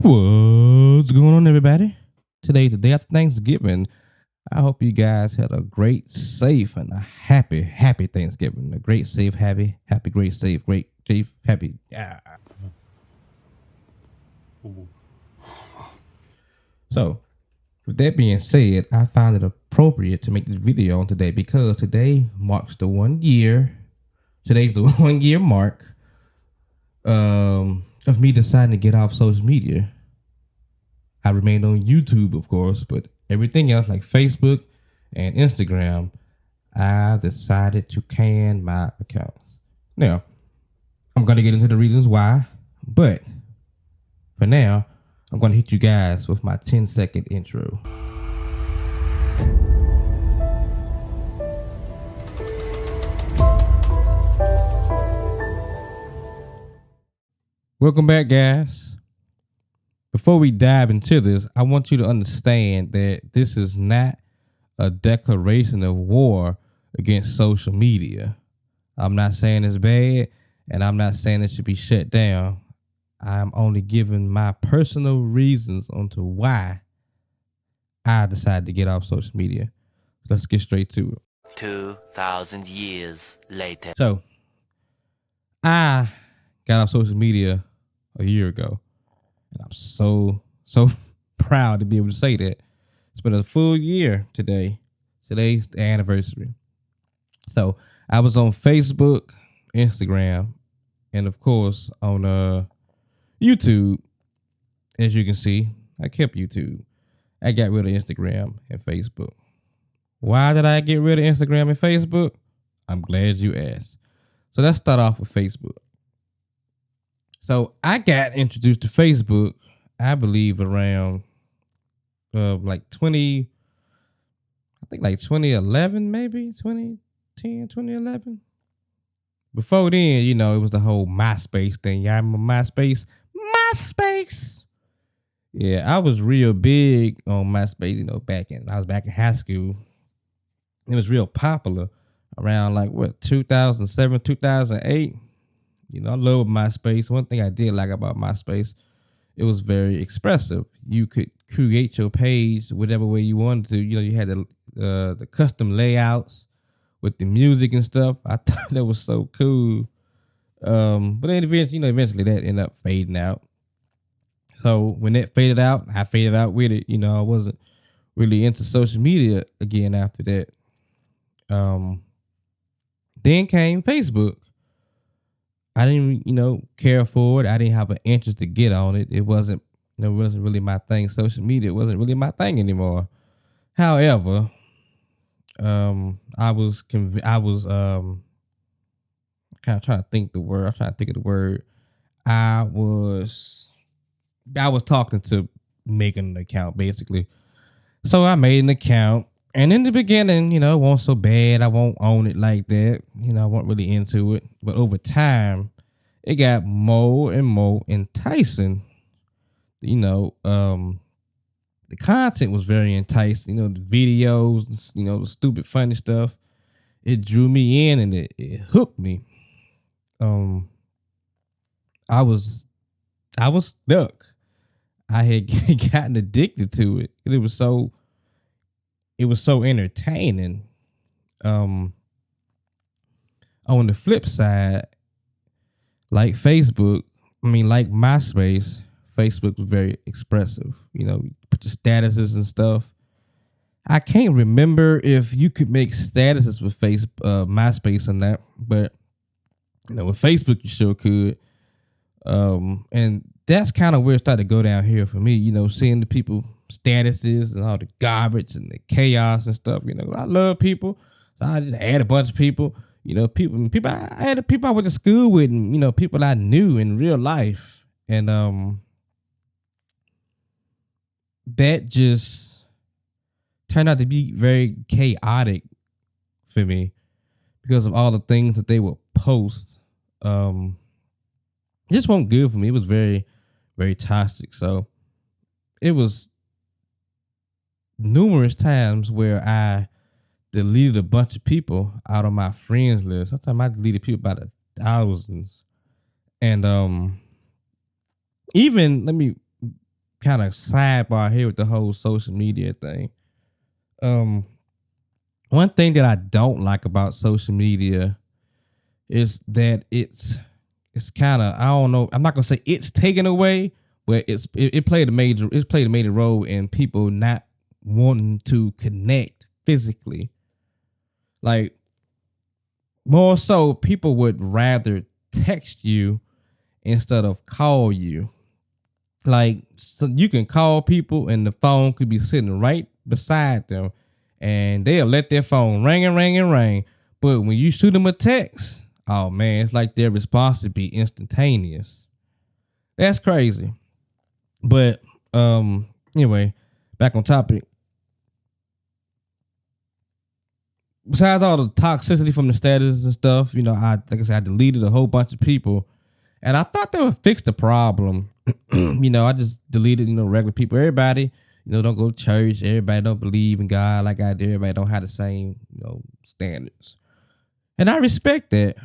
What's going on, everybody? Today's the day after Thanksgiving. I hope you guys had a great, safe, and a happy Thanksgiving. A great, safe, happy, great, safe, happy. Yeah. So, with that being said, I found it appropriate to make this video on today because today marks the 1 year. Today's the 1 year mark of me deciding to get off social media. I remained on YouTube, of course, but everything else like Facebook and Instagram, I decided to can my accounts. Now, I'm going to get into the reasons why, but for now, I'm going to hit you guys with my 10-second intro. Welcome back, guys. Before we dive into this, I want you to understand that this is not a declaration of war against social media. I'm not saying it's bad, and I'm not saying it should be shut down. I'm only giving my personal reasons onto why I decided to get off social media. Let's get straight to it. 2,000 years later. So, I got off social media a year ago. And I'm so proud to be able to say that. It's been a full year today. Today's the anniversary. So I was on Facebook, Instagram, and of course on YouTube. As you can see, I kept YouTube. I got rid of Instagram and Facebook. Why did I get rid of Instagram and Facebook? I'm glad you asked. So let's start off with Facebook. So I got introduced to Facebook, I believe around like 2011, maybe 2010, 2011. Before then, it was the whole MySpace thing. Y'all remember MySpace? MySpace. Yeah, I was real big on MySpace, I was back in high school. It was real popular around 2007, 2008. I love MySpace. One thing I did like about MySpace, it was very expressive. You could create your page whatever way you wanted to. You had the custom layouts with the music and stuff. I thought that was so cool. But then eventually that ended up fading out. So when that faded out, I faded out with it. I wasn't really into social media again after that. Then came Facebook. I didn't, care for it. I didn't have an interest to get on it. It wasn't really my thing. Social media wasn't really my thing anymore. However, I was kind of trying to think the word. I'm trying to think of the word. I was talking to making an account basically. So I made an account. And in the beginning, it wasn't so bad. I won't own it like that. I wasn't really into it. But over time, it got more and more enticing. The content was very enticing. The videos, the stupid, funny stuff. It drew me in and it hooked me. I was stuck. I had gotten addicted to it. It was so entertaining. On the flip side, like Facebook, like MySpace, Facebook was very expressive. You put your statuses and stuff. I can't remember if you could make statuses with MySpace or not, but with Facebook you sure could. And that's kind of where it started to go down here for me. Seeing the people statuses and all the garbage and the chaos and stuff. I love people, so I just add a bunch of people. People. I had the people I went to school with, and people I knew in real life, and that just turned out to be very chaotic for me because of all the things that they would post. Just wasn't good for me. It was very, very toxic. So it was numerous times where I deleted a bunch of people out of my friends list. Sometimes I deleted people by the thousands. And even let me kind of sidebar here with the whole social media thing. One thing that I don't like about social media is that it's kind of, I don't know, I'm not gonna say it's taken away, but it played a major role in people not wanting to connect physically. Like, more so, people would rather text you instead of call you. Like, so you can call people and the phone could be sitting right beside them and they'll let their phone ring and ring and ring. But when you shoot them a text, oh man, it's like their response to be instantaneous. That's crazy. But anyway, back on topic. Besides all the toxicity from the status and stuff, you know, like I said, I deleted a whole bunch of people, and I thought they would fix the problem. You know, I just deleted, you know, regular people. Everybody, you know, don't go to church. Everybody don't believe in God like I do. Everybody don't have the same, you know, standards, and I respect that.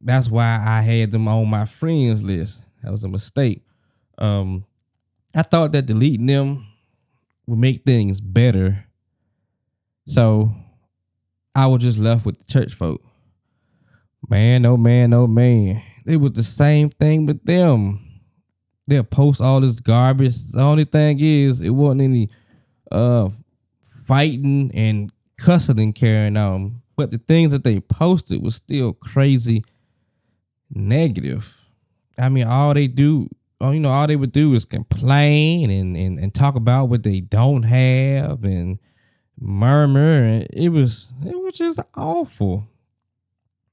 That's why I had them on my friends list. That was a mistake. I thought that deleting them would make things better, so I was just left with the church folk. Man, oh man, oh man. It was the same thing with them. They'll post all this garbage. The only thing is, it wasn't any fighting and cussing and carrying on. But the things that they posted was still crazy negative. I mean, all they would do is complain and talk about what they don't have and murmur, and it was just awful.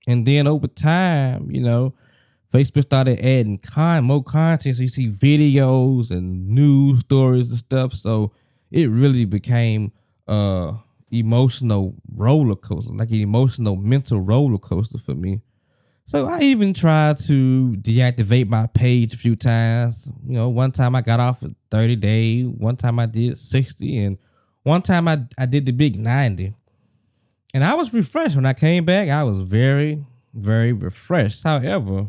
And then over time, you know, Facebook started adding more content, so you see videos and news stories and stuff. So it really became emotional roller coaster, like an emotional mental roller coaster for me. So I even tried to deactivate my page a few times. You know, one time I got off for 30 days, one time I did 60, and one time I did the big 90. And I was refreshed when I came back. I was very, very refreshed. However,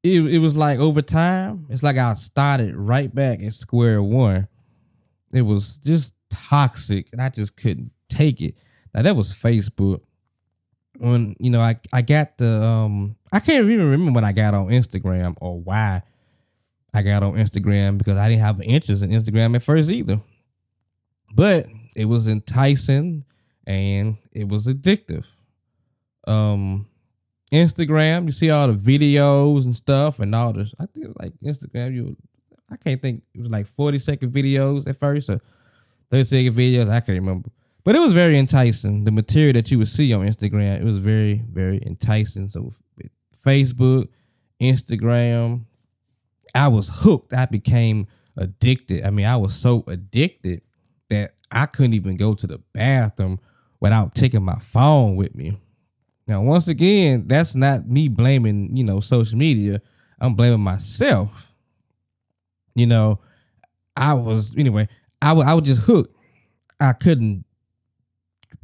it was like over time, it's like I started right back at square one. It was just toxic and I just couldn't take it. Now that was Facebook. When, you know, I got the I can't even remember when I got on Instagram or why I got on Instagram, because I didn't have an interest in Instagram at first either. But it was enticing and it was addictive. Instagram, you see all the videos and stuff and all this. I think like Instagram, I can't think, it was like 40-second videos at first or 30-second videos. I can't remember. But it was very enticing. The material that you would see on Instagram, it was very, very enticing. So with Facebook, Instagram, I was hooked. I became addicted. I mean, I was so addicted that I couldn't even go to the bathroom without taking my phone with me. Now, once again, that's not me blaming, you know, social media. I'm blaming myself. You know, I was just hooked. I couldn't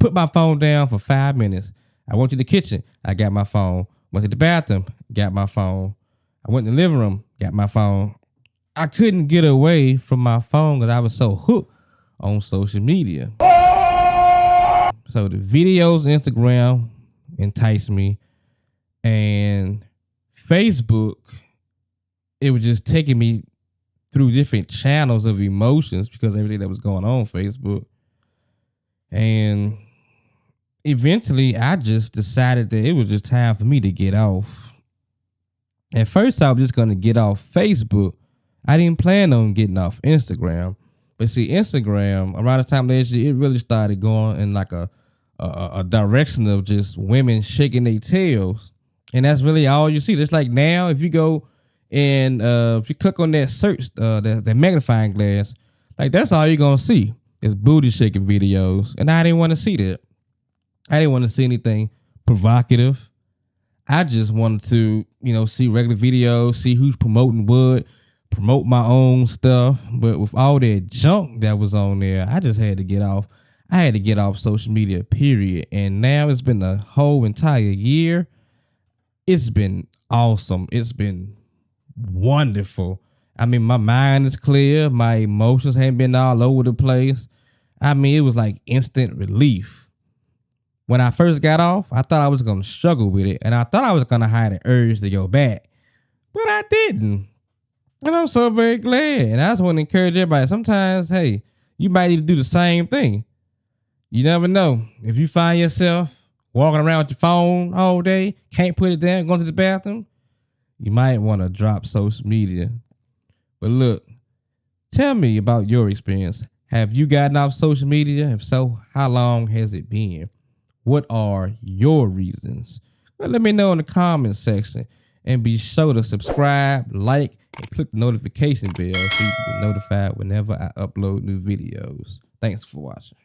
put my phone down for 5 minutes. I went to the kitchen. I got my phone. Went to the bathroom. Got my phone. I went in the living room. Got my phone. I couldn't get away from my phone because I was so hooked on social media. So the videos, Instagram enticed me, and Facebook, it was just taking me through different channels of emotions because everything that was going on Facebook. And eventually I just decided that it was just time for me to get off. At first I was just going to get off Facebook. I didn't plan on getting off Instagram. But see, Instagram, around the time last year, it really started going in like a direction of just women shaking their tails. And that's really all you see. Just like now, if you go and if you click on that search, that magnifying glass, like that's all you're going to see is booty shaking videos. And I didn't want to see that. I didn't want to see anything provocative. I just wanted to, you know, see regular videos, see who's promoting what, promote my own stuff. But with all that junk that was on there, I just had to get off. I had to get off social media, period. And now it's been a whole entire year. It's been awesome. It's been wonderful. I mean, my mind is clear. My emotions ain't been all over the place. I mean, it was like instant relief. When I first got off, I thought I was going to struggle with it. And I thought I was going to have an urge to go back. But I didn't. And I'm so very glad. And I just want to encourage everybody. Sometimes, hey, you might need to do the same thing. You never know. If you find yourself walking around with your phone all day, can't put it down, going to the bathroom, you might want to drop social media. But look, tell me about your experience. Have you gotten off social media? If so, how long has it been? What are your reasons? Well, let me know in the comments section. And be sure to subscribe, like, and click the notification bell so you can get notified whenever I upload new videos. Thanks for watching.